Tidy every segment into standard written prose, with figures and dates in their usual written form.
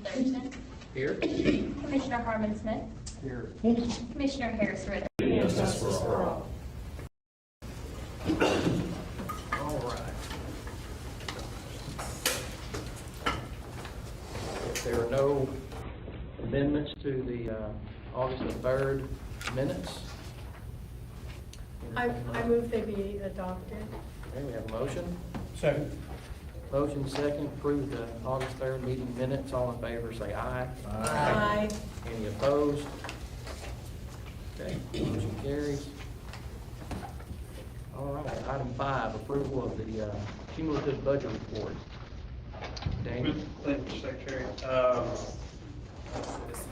Thurston. Here. Commissioner Harmon Smith. Here. Commissioner Harris Ritter. Justice for all. All right. If there are no amendments to the August the 3rd minutes. I move they be adopted. Okay, we have a motion. Second. Motion second, approve the August 3rd meeting minutes. All in favor, say aye. Aye. Any opposed? Okay, motion carries. All right, item 5, approval of the cumulative budget report. Daniel? Thank you, Secretary. It's the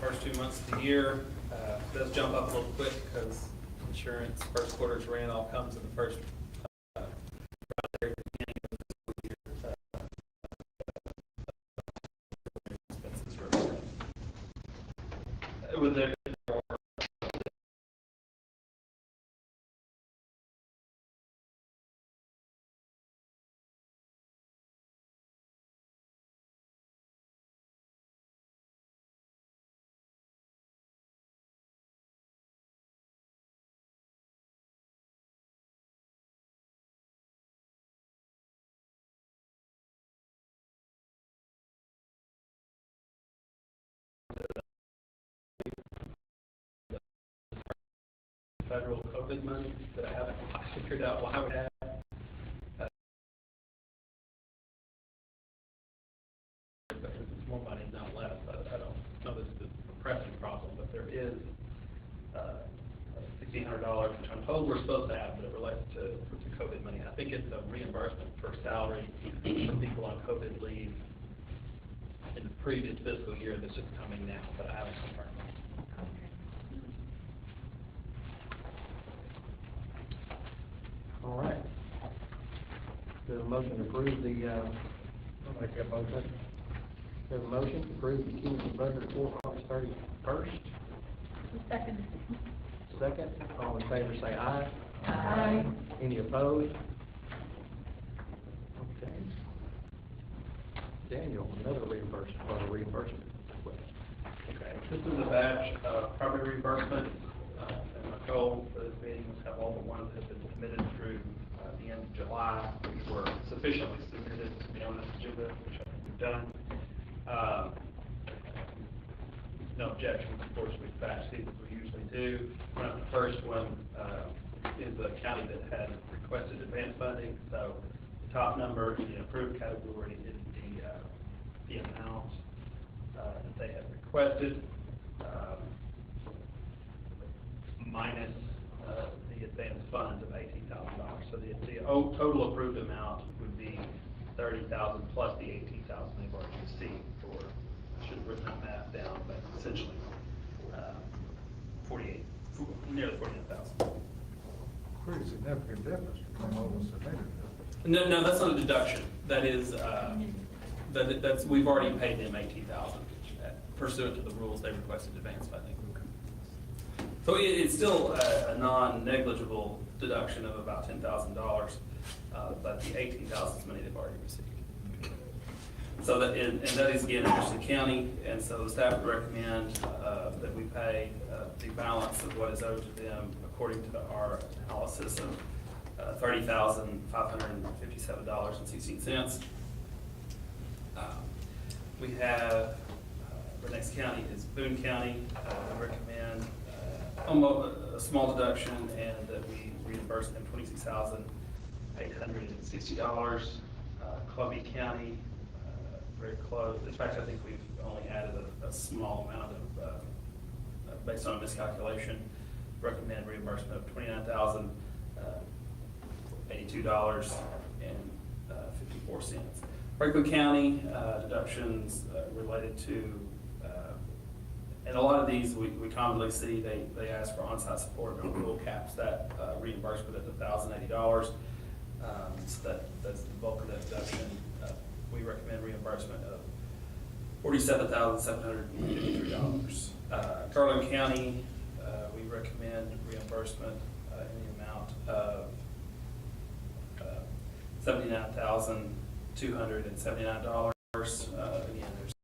first 2 months of the year. It does jump up a little quick because insurance first quarter's ran all comes in the first very beginning of the fiscal year. Expenses represent. With the federal COVID money that I haven't figured out why we have. Because it's more money, not less. I don't know this is a pressing problem, but there is $1,600, which I'm told we're supposed to have, but it relates to COVID money. I think it's a reimbursement for salary for people on COVID leave in the previous fiscal year that's just coming now, but I haven't confirmed it. All right. Do a motion to approve the, I'll make that motion. do a motion to approve the cumulative budget report August 31st. Second. Second, all in favor say aye. Aye. Any opposed? Okay. Daniel, another reimbursement, request. Okay, this is a batch of property reimbursement, and my goal for this meeting was to have all the ones that have been submitted through the end of July, which were sufficiently submitted to be on this agenda, which I think we've done. No objections, of course, we batch these as we usually do. The first one is a county that had requested advance funding, so the top number in the approved category is the amount that they had requested, minus the advance funds of $18,000. So the total approved amount would be $30,000 plus the $18,000 they've already received, or I should have written that math down, but essentially nearly $49,000. Pretty significant difference between what was submitted. No, that's not a deduction. That is, that's we've already paid them $18,000 pursuant to the rules they requested advance funding. So it's still a non-negligible deduction of about $10,000, but the $18,000 is money they've already received. So that and that is again in Anderson County, and so the staff would recommend that we pay the balance of what is owed to them according to our analysis of $30,557.16. We have the next county is Boone County. We recommend almost a small deduction, and that we reimburse them $26,860. Columbia County, very close. In fact, I think we've only added a small amount of, based on a miscalculation. Recommend reimbursement of $29,082.54. Franklin County, deductions related to, and a lot of these we commonly see, they ask for on-site support, and rule caps that reimbursement at $1,080. So that's the bulk of that deduction. We recommend reimbursement of $47,753. Garland County, we recommend reimbursement in the amount of $79,279. Again, there's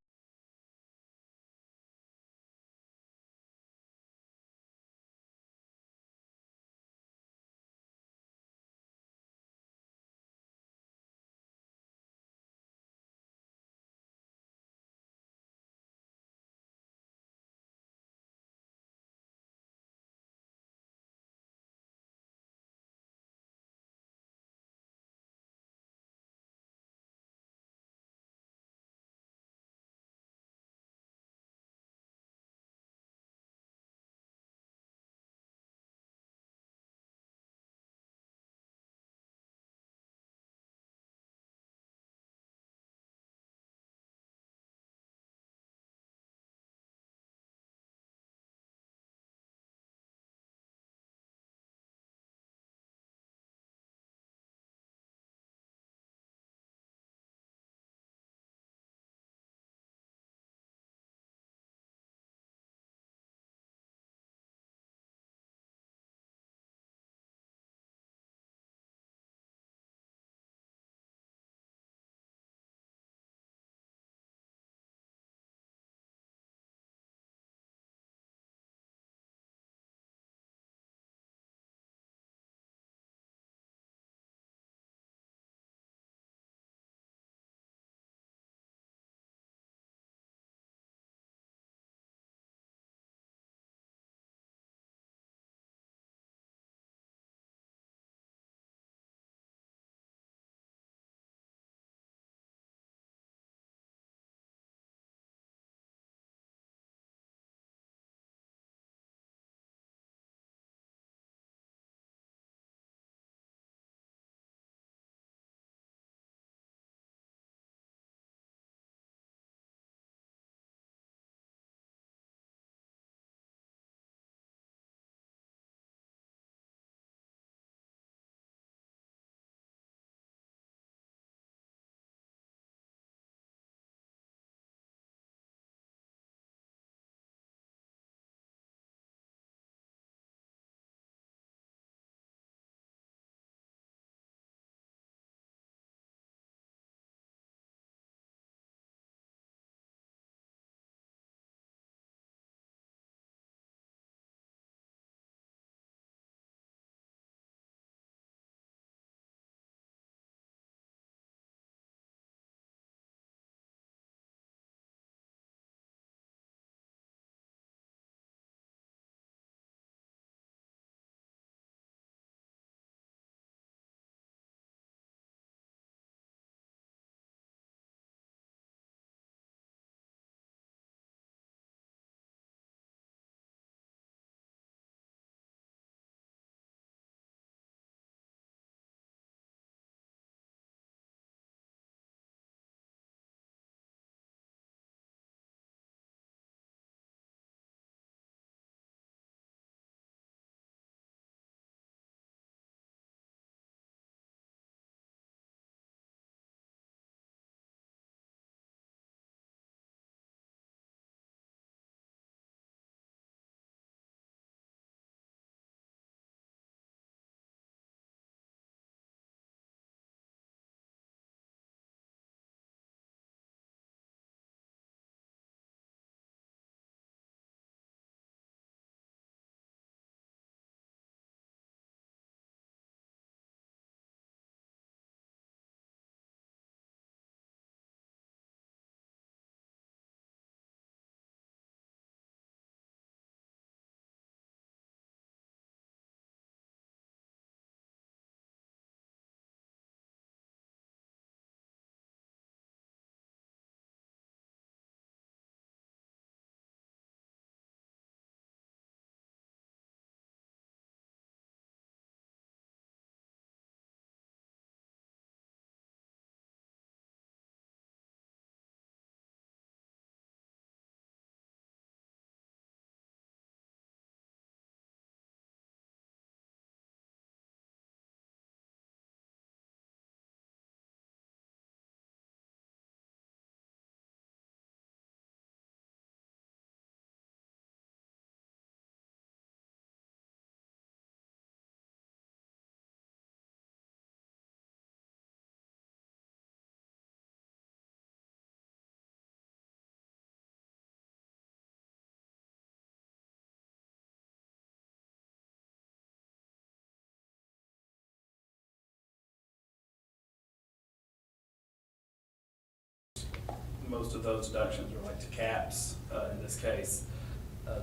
most of those deductions relate to caps. In this case,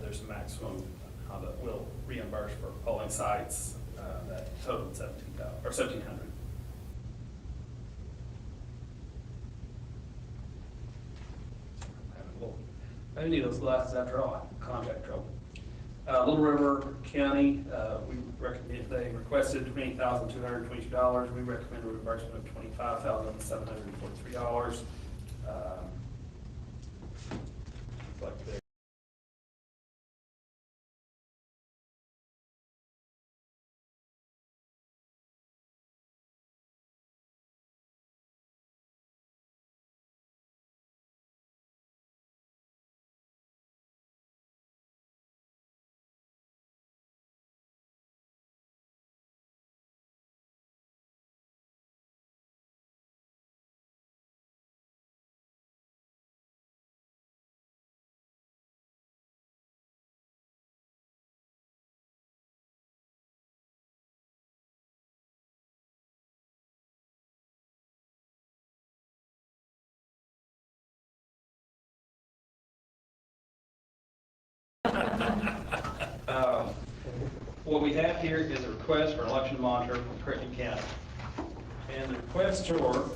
there's a maximum that will reimburse for polling sites that totaled $1,700. I need those glasses after all, contact trouble. Little River County, they requested $20,222. We recommend a reimbursement of $25,743. Like they what we have here is a request for an election monitor from Crittenden County. And the requestor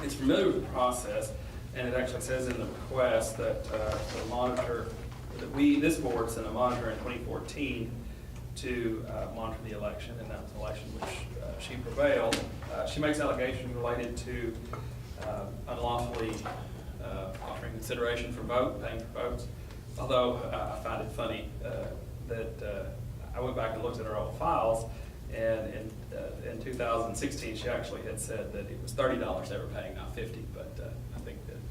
is familiar with the process, and it actually says in the request that the monitor, that this board sent a monitor in 2014 to monitor the election, and that was an election which she prevailed. She makes allegations related to unlawfully offering consideration for paying for votes. Although I find it funny that I went back and looked at her old files, and in 2016, she actually had said that it was $30 they were paying, not $50, but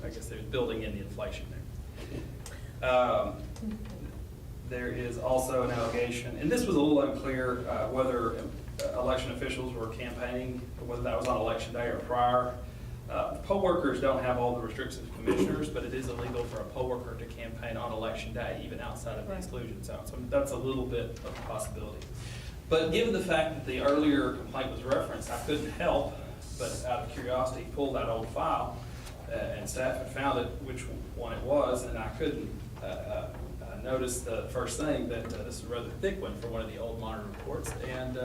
I guess they're building in the inflation there. There is also an allegation, and this was a little unclear whether election officials were campaigning, whether that was on election day or prior. Poll workers don't have all the restrictions of commissioners, but it is illegal for a poll worker to campaign on election day, even outside of the exclusion zone. So that's a little bit of a possibility. But given the fact that the earlier complaint was referenced, I couldn't help but, out of curiosity, pull that old file, and staff had found it, which one it was, and I couldn't notice the first thing that this is a rather thick one for one of the old monitor reports, and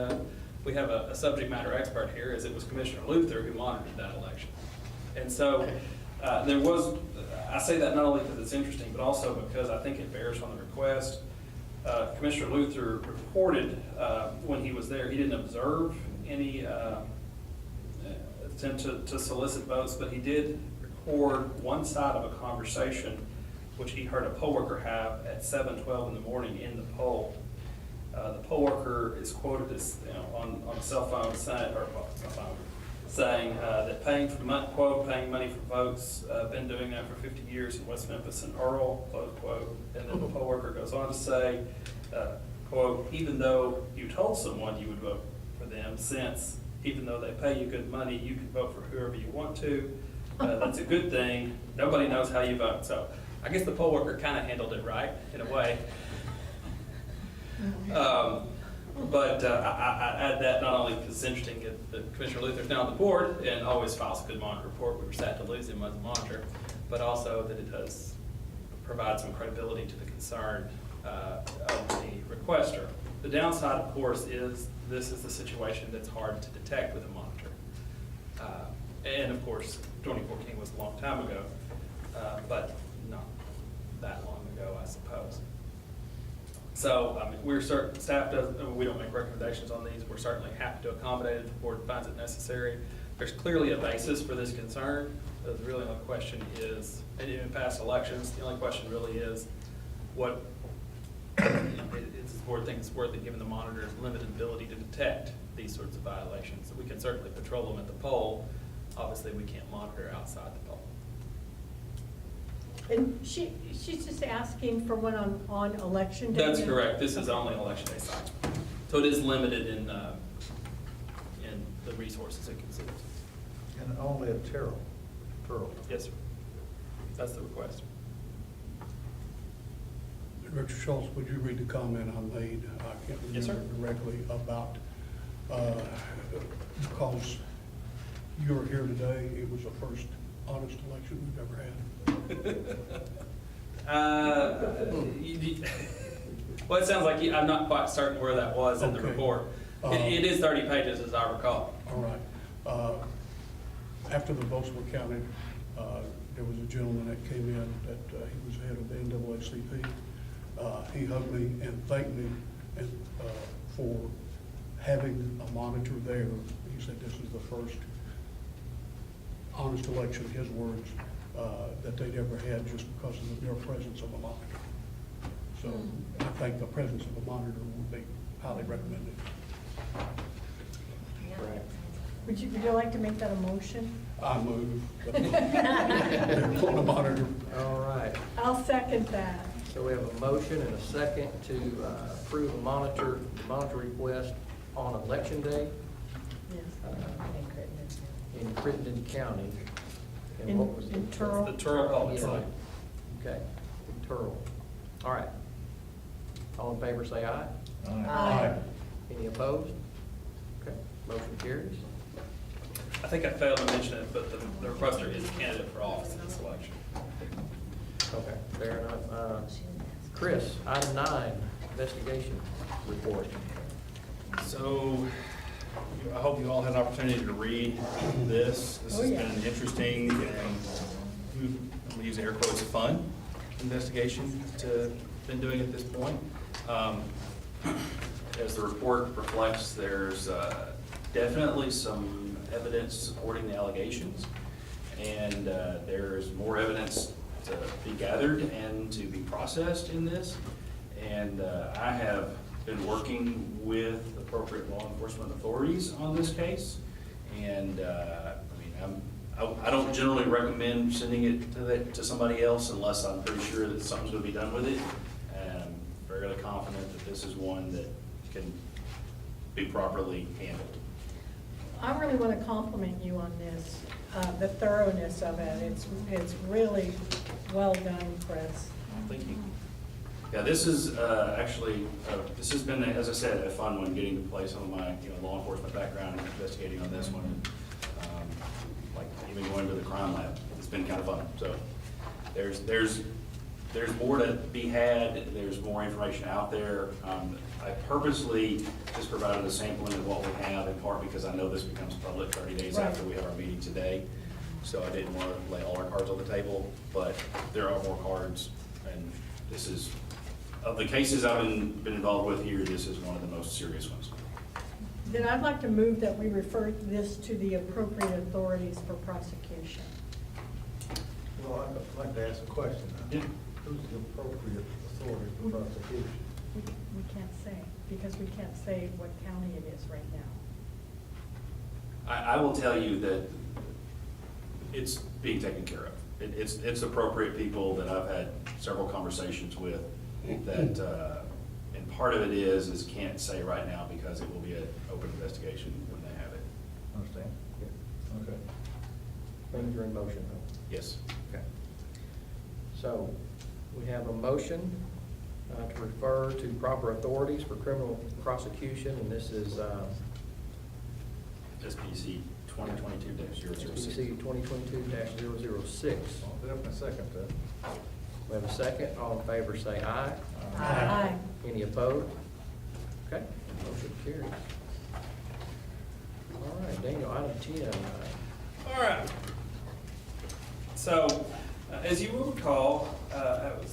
we have a subject matter expert here, as it was Commissioner Luther who monitored that election. And so there was, I say that not only because it's interesting, but also because I think it bears on the request. Commissioner Luther reported when he was there, he didn't observe any attempt to solicit votes, but he did record one side of a conversation which he heard a poll worker have at 7:12 in the morning in the poll. The poll worker is quoted as, on a cell phone saying that paying money for votes, been doing that for 50 years in West Memphis and Earl, close quote. And then the poll worker goes on to say, quote, even though you told someone you would vote for them, since even though they pay you good money, you can vote for whoever you want to. That's a good thing. Nobody knows how you vote. So I guess the poll worker kind of handled it right in a way. But I add that not only because it's interesting that Commissioner Luther's now on the board and always files a good monitor report. We were sad to lose him as a monitor, but also that it does provide some credibility to the concern of the requester. The downside, of course, is this is the situation that's hard to detect with a monitor. And of course, 2014 was a long time ago, but not that long ago, I suppose. So, I mean, we're certain, staff doesn't, we don't make recommendations on these. We're certainly happy to accommodate if the board finds it necessary. There's clearly a basis for this concern. The really only question is, and in past elections, the only question really is, what, does the board think it's worth it given the monitor's limited ability to detect these sorts of violations? So we can certainly patrol them at the poll. Obviously, we can't monitor outside the poll. And she's just asking for one on election day? That's correct. This is only an election day site. So it is limited in the resources it considers. And only a Terrell. Yes, sir. That's the request. Richard Schultz, would you read the comment I made? I can't Yes, sir. remember directly about, because you were here today, it was the first honest election we've ever had? Well, it sounds like I'm not quite certain where that was in the Okay. report. It is 30 pages, as I recall. All right. After the votes were counted, there was a gentleman that came in that he was head of the NAACP. He hugged me and thanked me and, for having a monitor there. He said this is the first honest election, his words, that they'd ever had just because of the mere presence of a monitor. So I think the presence of a monitor would be highly recommended. Right. Would you like to make that a motion? I move. They're putting a monitor. All right. I'll second that. So we have a motion and a second to approve a monitor request on Election Day Yes. in Crittenden County. And In- what was in it? Turl. The Turl Public Yeah. Site. Okay, in Turl. All right. All in favor, say aye. Aye. Any opposed? Okay, motion carries. I think I failed to mention it, but the requester is candidate for office in this election. Okay, fair enough. Chris, item 9, investigation report. So, I hope you all had an opportunity to read this. This Oh, has yeah. been an interesting and, I'm gonna use air quotes, fun investigation to, been doing at this point. As the report reflects, there's definitely some evidence supporting the allegations, and there's more evidence to be gathered and to be processed in this. And I have been working with appropriate law enforcement authorities on this case. And, I don't generally recommend sending it to somebody else unless I'm pretty sure that something's gonna be done with it. And I'm fairly confident that this is one that can be properly handled. I really want to compliment you on this, the thoroughness of it. It's really well done, Chris. Thank you. Yeah, this is actually, this has been, as I said, a fun one, getting to play some of my, law enforcement background and investigating on this one. Like even going to the crime lab, it's been kind of fun. So there's more to be had, there's more information out there. I purposely just provided a sampling of what we have, in part because I know this becomes public 30 days Right. after we have our meeting today. So I didn't want to lay all our cards on the table, but there are more cards, and this is, of the cases I've been involved with here, this is one of the most serious ones. Then I'd like to move that we refer this to the appropriate authorities for prosecution. Well, I'd like to ask a question. Yeah. Who's the appropriate authority for prosecution? We can't say, because we can't say what county it is right now. I will tell you that it's being taken care of. It's appropriate people that I've had several conversations with that, and part of it is can't say right now because it will be an open investigation when they have it. Understand? Okay. Things are in motion, huh? Yes. Okay. So, we have a motion to refer to proper authorities for criminal prosecution, and this is SPC 2022-006. SPC 2022-006. I'll definitely second that. We have a second. All in favor, say aye. Aye. Any opposed? Okay, motion carries. All right, Daniel, item 10. All right. So, as you will recall,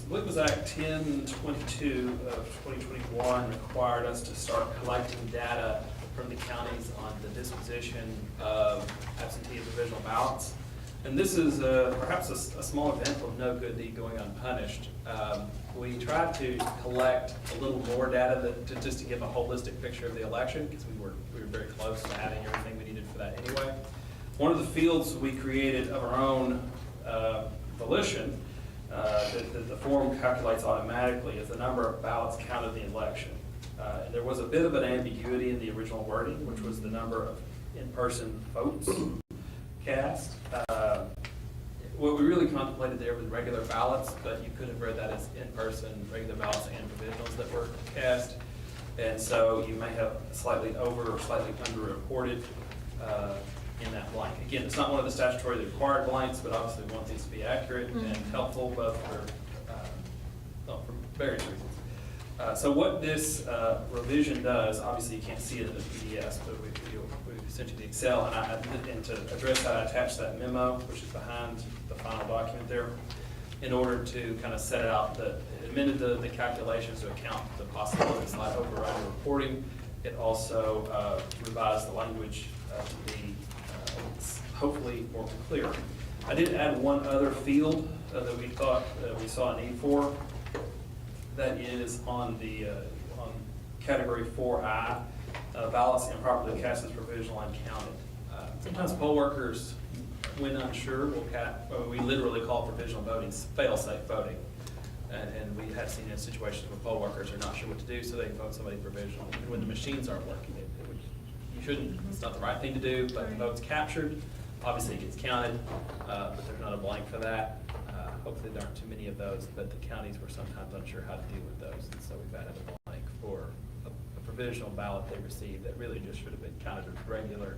WIPAS Act 1022 of 2021 required us to start collecting data from the counties on the disposition of absentee and provisional ballots. And this is perhaps a small example of no good deed going unpunished. We tried to collect a little more data just to give a holistic picture of the election, because we were very close to having everything we needed for that anyway. One of the fields we created of our own volition, that the form calculates automatically, is the number of ballots counted in the election. There was a bit of an ambiguity in the original wording, which was the number of in-person votes cast. What we really contemplated there was regular ballots, but you could have read that as in-person, regular ballots and provisionals that were cast. And so you may have slightly over or slightly underreported in that blank. Again, it's not one of the statutorily required blanks, but obviously we want these to be accurate and helpful, both for various reasons. So what this revision does, obviously you can't see it in the PDS, but we essentially the Excel, and to address that, I attached that memo, which is behind the final document there, in order to kind of set out it amended the calculations to account the possibility of slight overriding reporting. It also revised the language to be hopefully more clear. I did add one other field that we thought we saw a need for. That is on the on category 4I, ballots improperly cast as provisional and counted. Sometimes poll workers, when unsure, we literally call provisional voting fail-safe voting. And we have seen in situations where poll workers are not sure what to do, so they vote somebody provisional. And when the machines aren't working, you shouldn't, it's not the right thing to do, but the vote's captured, obviously it gets counted, but there's not a blank for that. Hopefully there aren't too many of those, but the counties were sometimes unsure how to deal with those, and so we've added a blank for a provisional ballot they received that really just should have been counted as regular,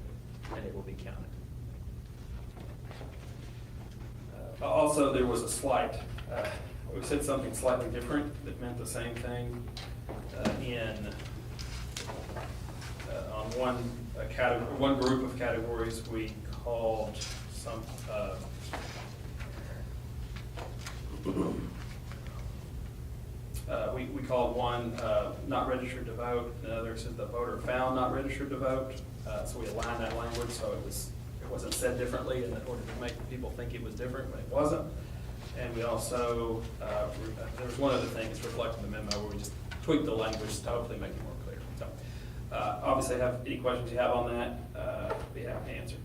and it will be counted. Also, there was a slight, we said something slightly different that meant the same thing on one group of categories we called some. We called one not registered to vote, and the other said the voter found not registered to vote. So we aligned that language so it wasn't said differently in order to make people think it was different, but it wasn't. And we also, there was one other thing that's reflected in the memo where we just tweaked the language to hopefully make it more clear. So obviously, have any questions you have on that, be happy to answer.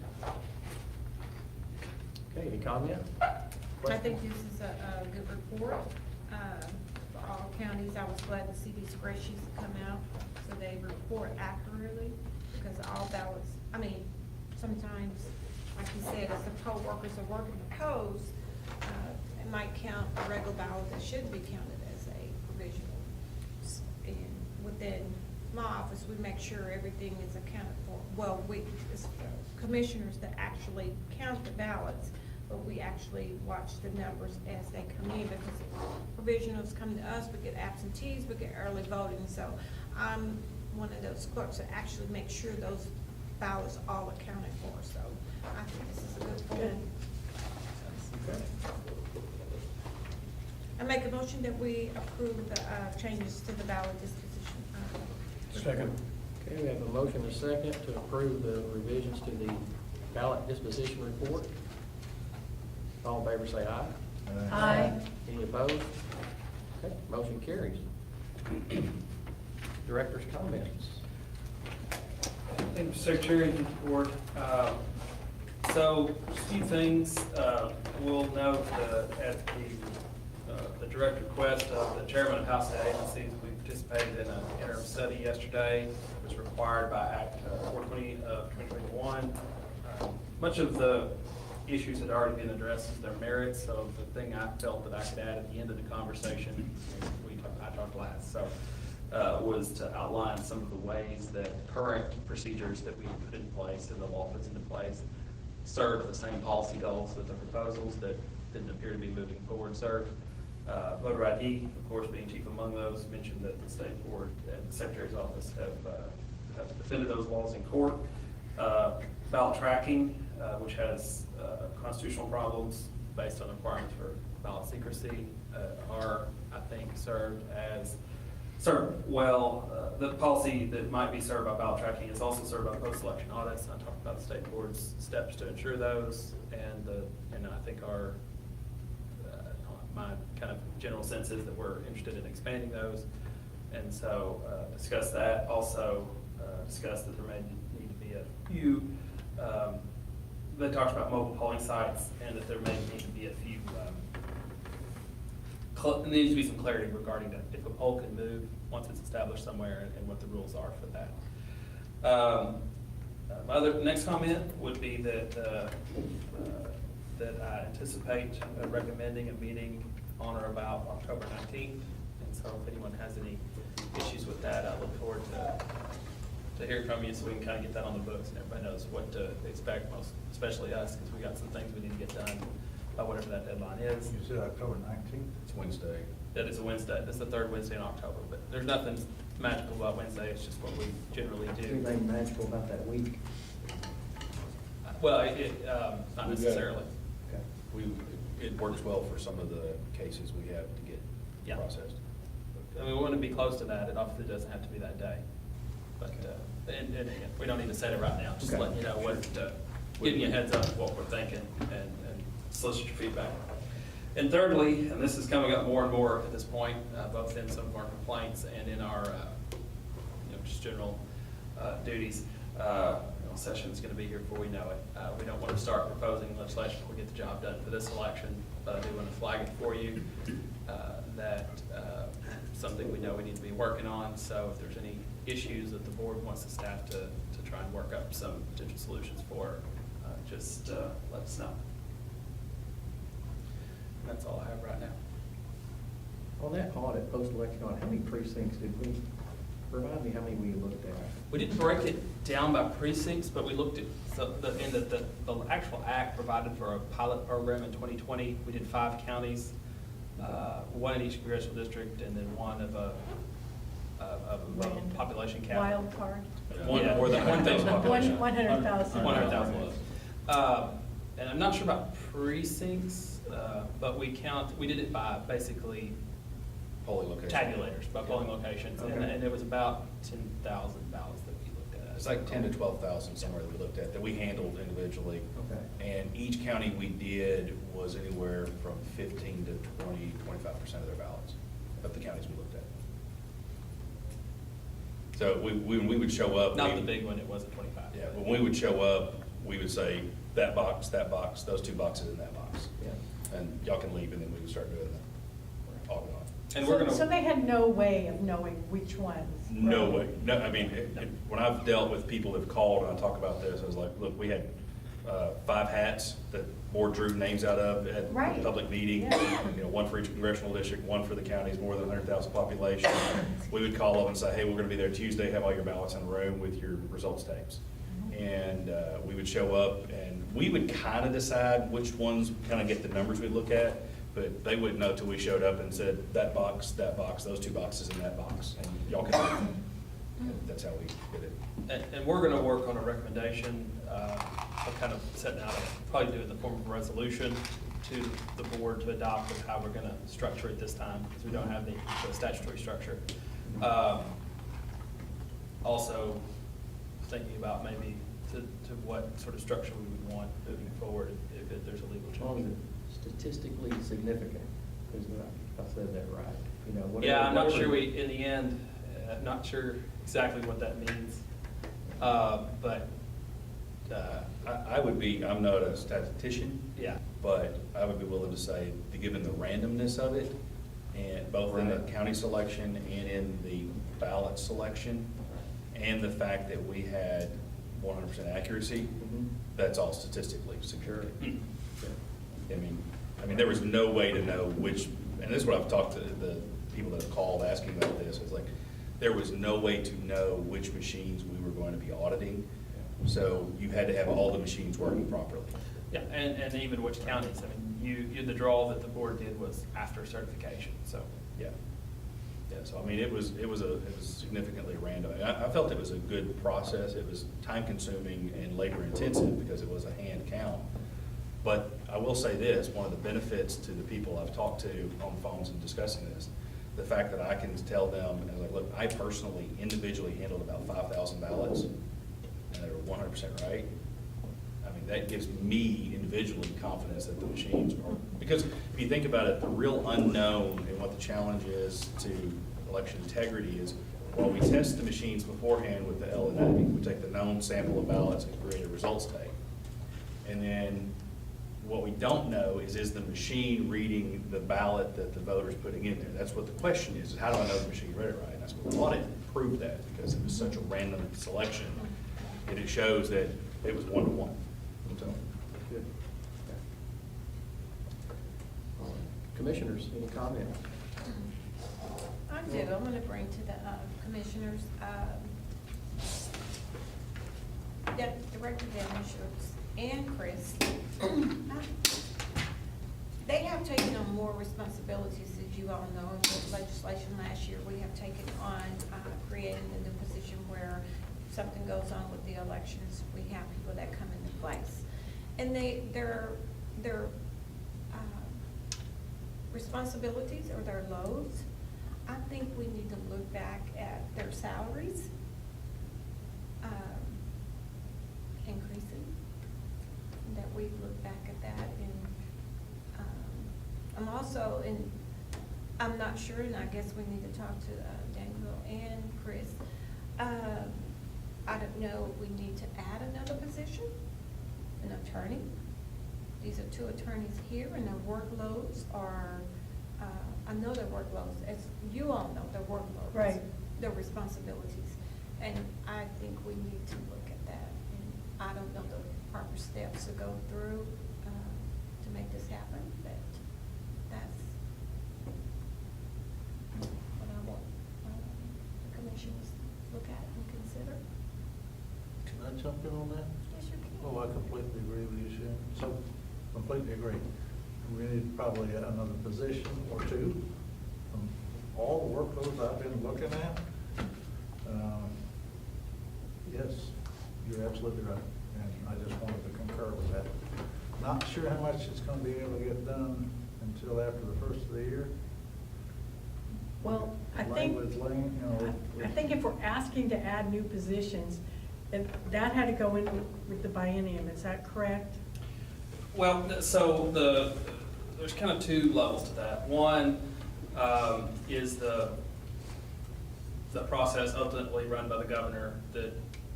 Okay, any comment? I think this is a good report for all counties. I was glad to see these spreadsheets that come out, so they report accurately, because all ballots, I mean, sometimes, like you said, as the poll workers are working the polls, it might count a regular ballot that shouldn't be counted as a provisional. And within my office, we make sure everything is accounted for. Well, it's commissioners that actually count the ballots, but we actually watch the numbers as they come in, because provisionals come to us, we get absentees, we get early voting, so I'm one of those clerks that actually make sure those ballots are all accounted for, so I think this is a good point. Okay. I make a motion that we approve the changes to the ballot disposition. Second. Okay, we have a motion and a second to approve the revisions to the ballot disposition report. All in favor say aye. Aye. Any opposed? Okay, motion carries. Director's comments. Thank you, Secretary and Board. So, just a few things. We'll note at the direct request of the chairman of House State Agencies, we participated in an interim study yesterday. It was required by Act 420 of 2021. Much of the issues had already been addressed as their merits, so the thing I felt that I could add at the end of the conversation, I talked last, so was to outline some of the ways that current procedures that we put in place and the law puts into place serve the same policy goals that the proposals that didn't appear to be moving forward serve. Voter ID, of course, being chief among those, mentioned that the State Board and the Secretary's office have defended those laws in court. Ballot tracking, which has constitutional problems based on requirements for ballot secrecy, are, I think, served well. The policy that might be served by ballot tracking is also served by post-election audits. I talked about the State Board's steps to ensure those, and I think my kind of general sense is that we're interested in expanding those, and so discuss that. Also discuss that there may need to be a few. They talked about mobile polling sites, and that there may need to be a few. There needs to be some clarity regarding that, if a poll can move once it's established somewhere, and what the rules are for that. My next comment would be that I anticipate recommending a meeting on or about October 19th. And so if anyone has any issues with that, I look forward to to hear from you so we can kind of get that on the books and everybody knows what to expect, most, especially us, because we got some things we need to get done by whatever that deadline is. You said October 19th? It's Wednesday. That is a Wednesday, that's the third Wednesday in October, but there's nothing magical about Wednesday, it's just what we generally do. Anything magical about that week? Well, not We've got- necessarily. Okay. It works well for some of the cases we have to get Yeah. processed. I mean, we want to be close to that, it obviously doesn't have to be that day. But, and again, we don't need to set it right now, just Okay. letting you know what, giving you a heads up of what we're thinking and solicit your feedback. And thirdly, and this is coming up more and more at this point, both in some of our complaints and in our, just general duties, session's gonna be here before we know it. We don't want to start proposing legislation before we get the job done for this election, but I do want to flag it for you, that something we know we need to be working on. So if there's any issues that the board wants the staff to try and work up some potential solutions for, just let us know. That's all I have right now. On that audit, post-election audit, how many precincts did we, remind me how many we looked at? We didn't break it down by precincts, but we looked at, so the actual act provided for a pilot program in 2020. We did 5 counties, one in each congressional district, and then one of a population count. Wild card. One Yeah, more than one phase 100,000 population. 100,000. 100,000. And I'm not sure about precincts, but we did it by basically Polling location. tabulators, by polling locations, and Okay. and it was about 10,000 ballots that we looked at. It's like 10 to 12,000 somewhere that we looked at, that we handled individually. Okay. And each county we did was anywhere from 15 to 20, 25% of their ballots, of the counties we looked at. So when we would show up. Not we- the big one, it wasn't 25. Yeah, when we would show up, we would say, that box, those 2 boxes in that box. Yeah. And y'all can leave, and then we would start doing the audit on it. And we're So gonna, they had no way of knowing which ones? No way, no, I mean, when I've dealt with people that've called and I talk about this, I was like, look, we had 5 hats that board drew names out of at a Right. public meeting. Yeah. One for each congressional district, one for the counties, more than 100,000 population. We would call up and say, hey, we're gonna be there Tuesday, have all your ballots in a room with your results tapes. And we would show up, and we would kind of decide which ones, kind of get the numbers we'd look at, but they wouldn't know till we showed up and said, that box, those 2 boxes in that box, and y'all can have them. And that's how we did it. and we're gonna work on a recommendation, of kind of setting out, probably do it in the form of a resolution to the board to adopt of how we're gonna structure it this time, because we don't have the statutory structure. Also, thinking about maybe to what sort of structure we would want moving forward if there's a legal As long as change. it's statistically significant, is what if I said that right, whatever. Yeah, I'm not whatever- sure in the end, not sure exactly what that means. But, I would be, I'm not a statistician. yeah. But I would be willing to say, that given the randomness of it, and both in the Right. county selection and in the ballot selection, and the fact that we had 100% accuracy, Mhm. that's all statistically secure. Mm. I mean, there was no way to know which, and this is what I've talked to the people that have called asking about this, it's like, there was no way to know which machines we were going to be auditing. So you had to have all the machines working properly. Yeah, and even which counties, I mean, the draw that the board did was after certification, so. Yeah. Yeah, so I mean, it was significantly random. I felt it was a good process. It was time consuming and labor intensive because it was a hand count. But I will say this, one of the benefits to the people I've talked to on phones and discussing this, the fact that I can tell them, and I was like, look, I personally, individually handled about 5,000 ballots, and they were 100% right. I mean, that gives me individually confidence that the machines are, because if you think about it, the real unknown and what the challenge is to election integrity is, while we test the machines beforehand with the LNA, we take the known sample of ballots and create a results tape. And then what we don't know is the machine reading the ballot that the voter's putting in there? That's what the question is how do I know the machine read it right? And that's what the audit proved that, because it was such a random selection. And it shows that it was 1-to-1. So, Good. Commissioners, any comments? I do, I'm gonna bring to the commissioners, Director Dennis and Chris, they have taken on more responsibilities, as you all know, with legislation last year. We have taken on creating a new position where if something goes on with the elections, we have people that come into place. And their responsibilities or their loads, I think we need to look back at their salaries, increasing, that we look back at that. And I'm also I'm not sure, and I guess we need to talk to Daniel and Chris. I don't know if we need to add another position, an attorney. These are two attorneys here, and their workloads are, I know their workloads, as you all know, their workloads. Right. Their responsibilities. And I think we need to look at that. And I don't know the proper steps to go through to make this happen, but that's what I want the commissioners to look at and consider. Can I jump in on that? Yes, you can. Oh, I completely agree with you, Sharon. So, completely agree. We need probably another position or two. From all the workloads I've been looking at, yes, you're absolutely right. And I just wanted to concur with that. Not sure how much it's gonna be able to get done until after the first of the year. Well, I Lane think, with lane, you know. I think if we're asking to add new positions, that had to go in with the biennium, is that correct? Well, so there's kind of two levels to that. One is the process ultimately run by the governor that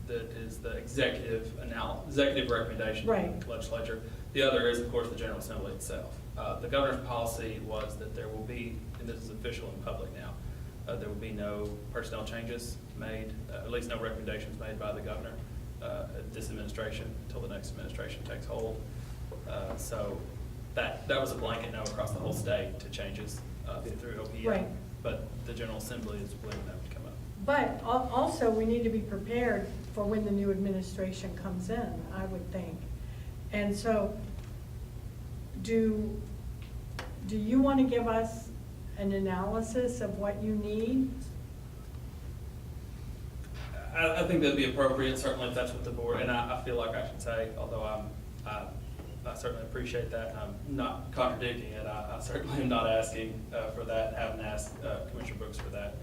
is the executive recommendation Right. to the legislature. The other is, of course, the General Assembly itself. The governor's policy was that there will be, and this is official and public now, there will be no personnel changes made, at least no recommendations made by the governor at this administration until the next administration takes hold. So that was a blanket no across the whole state to changes through OPM. Right. But the General Assembly is believing that would come up. But also, we need to be prepared for when the new administration comes in, I would think. And so, do you want to give us an analysis of what you need? I think that'd be appropriate, certainly if that's what the board, and I feel like I should say, although I certainly appreciate that, and I'm not contradicting it, I certainly am not asking for that, haven't asked Commissioner Brooks for that,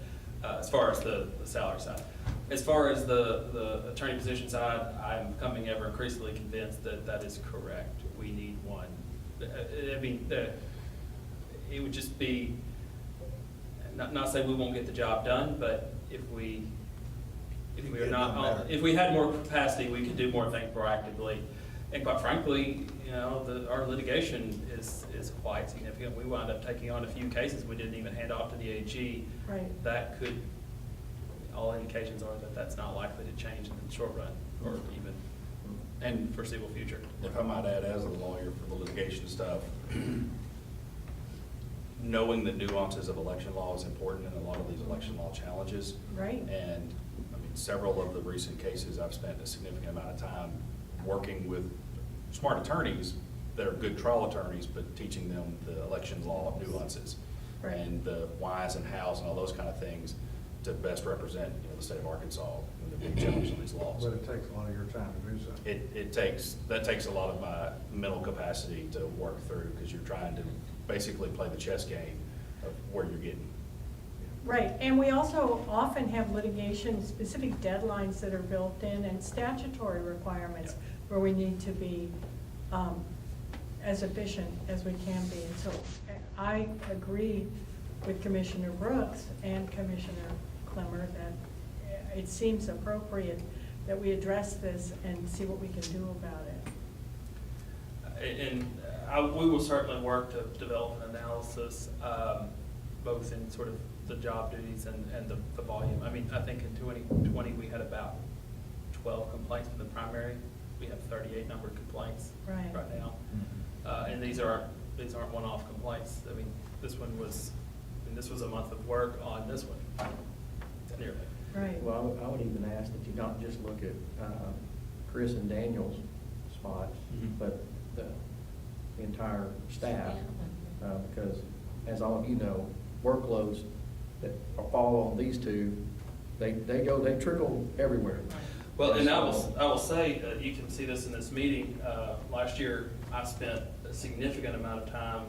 as far as the salary side. As far as the attorney position side, I'm becoming ever increasingly convinced that that is correct. We need one. I mean, it would just be, not say we won't get the job done, but if we had more capacity, we could do more things proactively. And quite frankly, you know, our litigation is quite significant. We wound up taking on a few cases we didn't even hand off to the AG. Right. That could, all indications are that that's not likely to change in the short run or even in foreseeable future. If I might add, as a lawyer for the litigation stuff, knowing the nuances of election law is important in a lot of these election law challenges. Right. And, I mean, several of the recent cases, I've spent a significant amount of time working with smart attorneys that are good trial attorneys, but teaching them the election law nuances. Right. And the whys and hows and all those kind of things to best represent, you know, the state of Arkansas when they're being challenged on these laws. But it takes a lot of your time to do so. That takes a lot of my mental capacity to work through, because you're trying to basically play the chess game of where you're getting. Right, and we also often have litigation, specific deadlines that are built in and statutory requirements where we need to be as efficient as we can be. And so I agree with Commissioner Brooks and Commissioner Clemmer that it seems appropriate that we address this and see what we can do about it. And we will certainly work to develop an analysis, both in sort of the job duties and the volume. I mean, I think in 2020, we had about 12 complaints from the primary. We have 38 numbered complaints Right. now. And these aren't one-off complaints. I mean, this was a month of work on this one, nearly. Right. Well, I would even ask that you don't just look at Chris and Daniel's spots, Mhm. but the entire staff. Because as all of you know, workloads that fall on these two, they trickle everywhere. Well, and I will say, you can see this in this meeting, last year, I spent a significant amount of time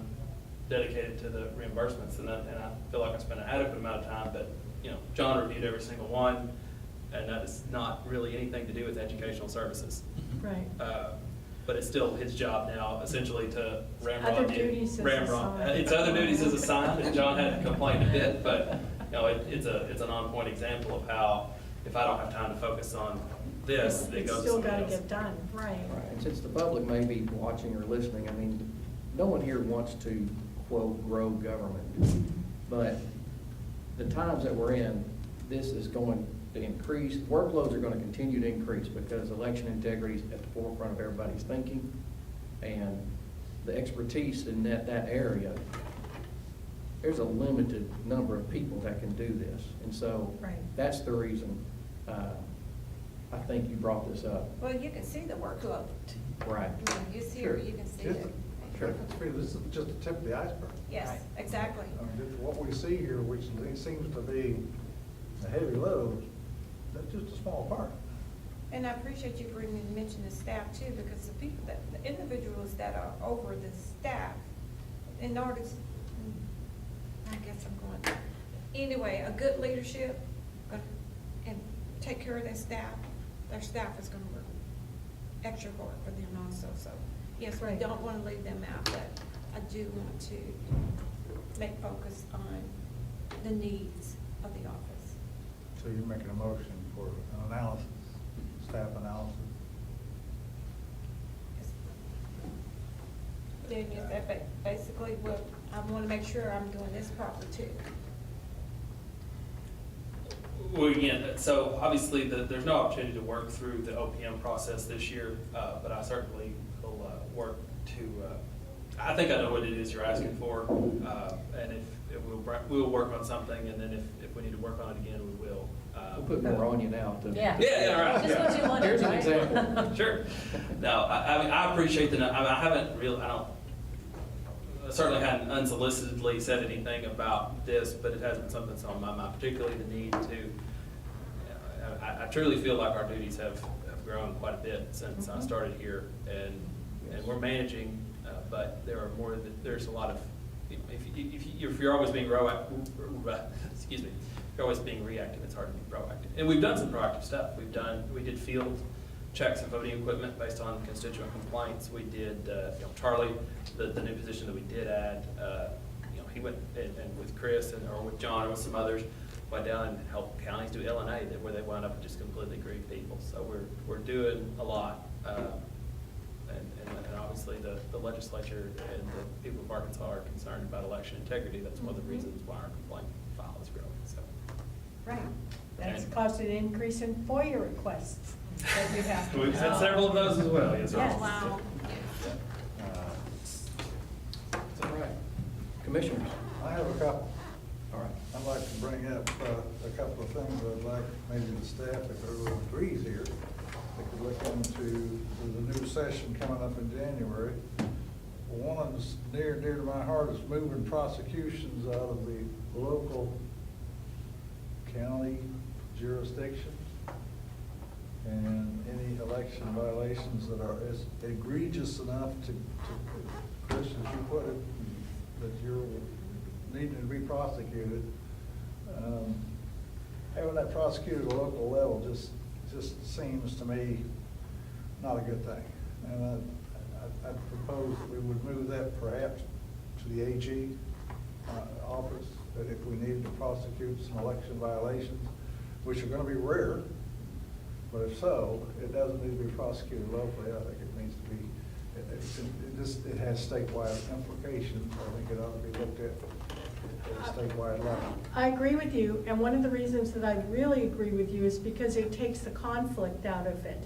dedicated to the reimbursements, and I feel like I spent an adequate amount of time, but, you know, John reviewed every single one, and that is not really anything to do with educational services. Right. But it's still his job now, essentially, to ramrod. Other duties is assigned. It's other duties is assigned, and John had complained a bit, but, you know, it's an on-point example of how, if I don't have time to focus on this, it It's goes to still somebody gotta else. get done, right. Right, and since the public may be watching or listening, I mean, no one here wants to, quote, grow government. But the times that we're in, this is going to increase, workloads are gonna continue to increase because election integrity is at the forefront of everybody's thinking. And the expertise in that area, there's a limited number of people that can do this. And so Right. that's the reason, I think you brought this up. Well, you can see the workload. Right. You see, Sure. you can see Just it. Sure. This is just the tip of the iceberg. Yes, exactly. I mean, what we see here, which seems to be a heavy load, that's just a small part. And I appreciate you bringing and mentioning the staff too, because the people the individuals that are over the staff, in order to, I guess I'm going, anyway, a good leadership, and take care of their staff is gonna work extra hard for them also, so, yes, we Right. don't wanna leave them out, but I do want to make focus on the needs of the office. So you're making a motion for an analysis, staff analysis? Then is that basically what, I wanna make sure I'm doing this properly too. Well, again, so obviously, there's no opportunity to work through the OPM process this year, but I certainly will work to, I think I know what it is you're asking for, and if we'll work on something, and then if we need to work on it again, we will. We'll put more on you now. Yeah. Yeah, right. Just what you wanted, Here's an right? example. Sure. No, I mean, I appreciate I certainly hadn't unsolicitedly said anything about this, but it has been something that's on my mind, particularly the need to, I truly feel like our duties have grown quite a bit since I started here, and we're managing, but there's a lot of, if you're always being excuse me, if you're always being reactive, it's hard to be proactive. And we've done some proactive stuff. We did field checks of voting equipment based on constituent complaints. We did, Charlie, the new position that we did add, he went and with Chris or with John or with some others, went down and helped counties do LNA where they wound up with just completely grieved people. So we're doing a lot. And obviously the legislature and the people of Arkansas are concerned about election integrity. That's one of the reasons why our complaint file is growing, so. Right. That's And- caused an increase in FOIA requests that we have. to We've had resolve. several of those as well, yes, sir. Yes. Wow. That's all right. Commissioners? I have a couple. All right. I'd like to bring up a couple of things I'd like maybe the staff, if everyone agrees here, they could look into the new session coming up in January. One that's near to my heart is moving prosecutions out of the local county jurisdiction. And any election violations that are as egregious enough to Chris, as you put it, that you're needing to be prosecuted. Having that prosecuted at a local level just seems to me not a good thing. And I propose that we would move that perhaps to the AG office, that if we needed to prosecute some election violations, which are gonna be rare, but if so, it doesn't need to be prosecuted locally. I think it needs to be, it has statewide implications. I think it ought to be looked at a statewide level. I agree with you, and one of the reasons that I really agree with you is because it takes the conflict out of it.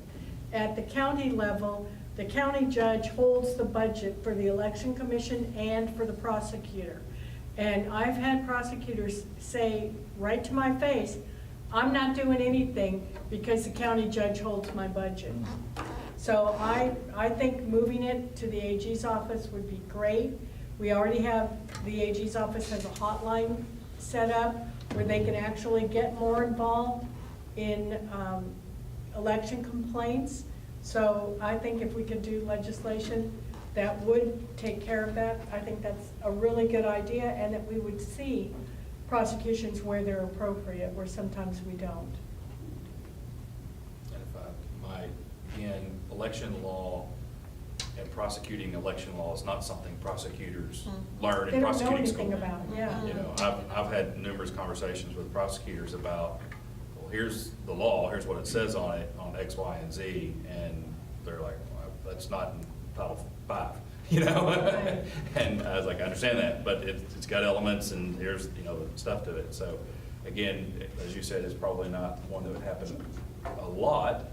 At the county level, the county judge holds the budget for the election commission and for the prosecutor. And I've had prosecutors say right to my face, I'm not doing anything because the county judge holds my budget. So I think moving it to the AG's office would be great. We already have, the AG's office has a hotline set up where they can actually get more involved in election complaints. So I think if we could do legislation that would take care of that, I think that's a really good idea, and that we would see prosecutions where they're appropriate, where sometimes we don't. And if I might, again, election law and prosecuting election law is not something prosecutors learn They in don't know prosecuting school. anything about it, yeah. You know, I've had numerous conversations with prosecutors about, well, here's the law, here's what it says on it, on X, Y, and Z, and they're like, well, that's not in Title V, you know? Right. And I was like, I understand that, but it's got elements, and here's, you know, the stuff to it. So, again, as you said, it's probably not one that would happen a lot,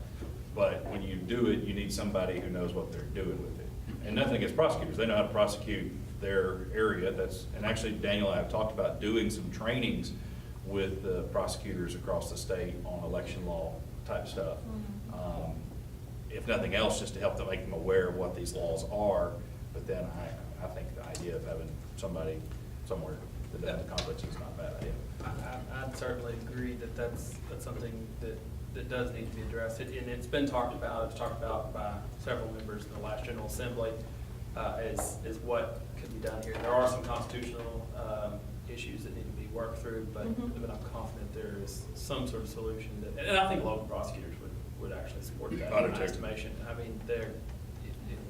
but when you do it, you need somebody who knows what they're doing with it. And nothing against prosecutors, they know how to prosecute their area. And actually Daniel and I have talked about doing some trainings with the prosecutors across the state on election law type stuff. If nothing else, just to help them, make them aware of what these laws are. But then I think the idea of having somebody somewhere that has conflicts is not a bad idea. I'd certainly agree that that's something that does need to be addressed. And it's been talked about by several members in the last General Assembly, as what could be done here. There are some constitutional issues that need to be worked through, but I'm confident there is some sort of solution that, and I think local prosecutors would actually support that in my estimation. I mean,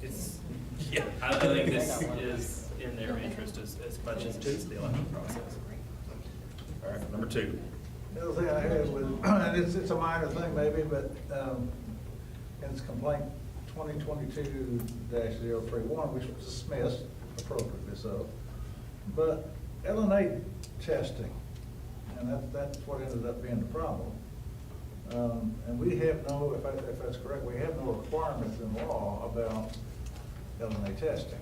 it's, yeah, I think this is in their interest as much as it is the election process. All right, number 2. The other thing I had was, and it's a minor thing maybe, but it's complaint 2022-031, which was dismissed appropriately so. But LNA testing, and that's what ended up being the problem. And we have no, if that's correct, we have no requirements in law about LNA testing.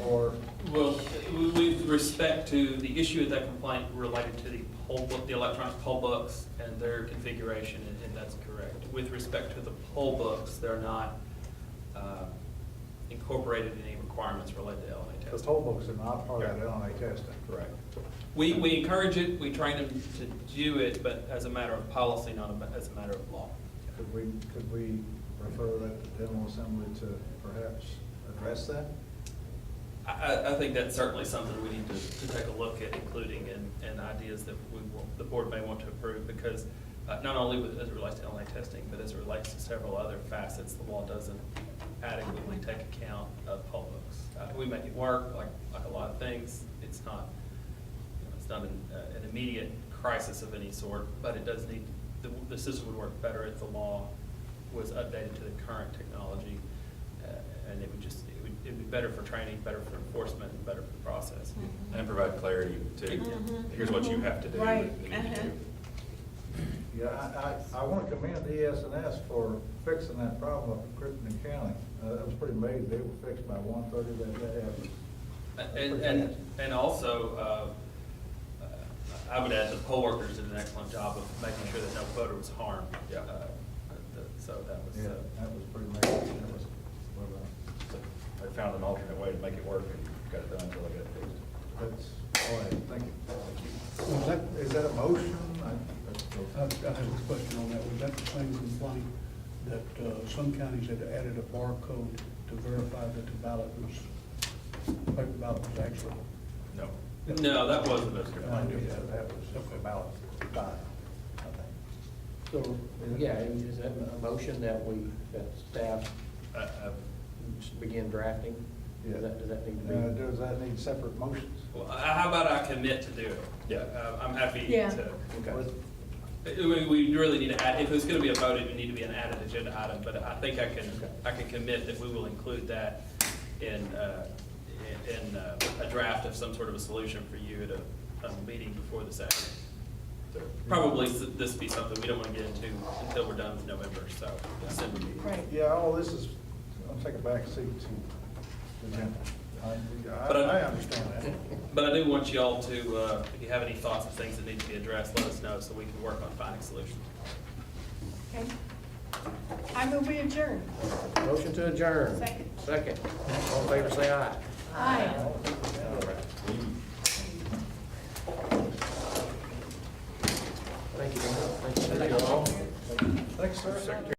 Or, Well, with respect to the issue of that complaint related to the poll book, the electronic poll books and their configuration, and that's correct. With respect to the poll books, they're not incorporated in any requirements related to LNA the testing. poll books are not part of that LNA testing. Correct. We encourage it, we train them to do it, but as a matter of policy, not as a matter of law. Could we refer that to General Assembly to perhaps address that? I think that's certainly something we need to take a look at, including in ideas that the board may want to approve, because not only as it relates to LNA testing, but as it relates to several other facets, the law doesn't adequately take account of poll books. We make it work, like a lot of things. It's not an immediate crisis of any sort, but it does need, the system would work better if the law was updated to the current technology, and it would be better for training, better for enforcement, and better for the process. And provide clarity too. Here's what you have to do. Right. and you need to do. Yeah, I want to commend ES&S for fixing that problem up in Crittenden County. That was pretty amazing. They were fixed by 1:30 that day. And also, I would add the poll workers did an excellent job of making sure that no voter was harmed. Yeah. So that was. Yeah, that was pretty amazing. That was, I found an alternate way to make it work and got it done until I got it fixed. that's all right. Thank you. Is that a motion? I have a question on that. Was that the same complaint that some counties had added a barcode to verify that the ballot was, paper ballot was actually? No. No, that wasn't a That was about 5, I think. So, yeah, is that a motion that staff begin drafting? Yeah. Does that need to be? Does that need separate motions? Well, how about I commit to do it? Yeah. I'm happy Yeah. to. Okay. We really need to add, if it's going to be a vote, it would need to be an added agenda item, but I think I can commit that we will include that in a draft of some sort of a solution for you at a meeting before the session. Probably this would be something we don't want to get into until we're done with November, so December meeting. Right. Yeah, all this is, I'll take a back seat to the agenda. I understand that. But I do want you all to, if you have any thoughts of things that need to be addressed, let us know so we can work on finding solutions. Okay. I move we adjourn. Motion to adjourn. Second. Second. All in favor, say aye. Aye. All right. Thank you, Dan. Thank you. Thanks, sir. Secretary.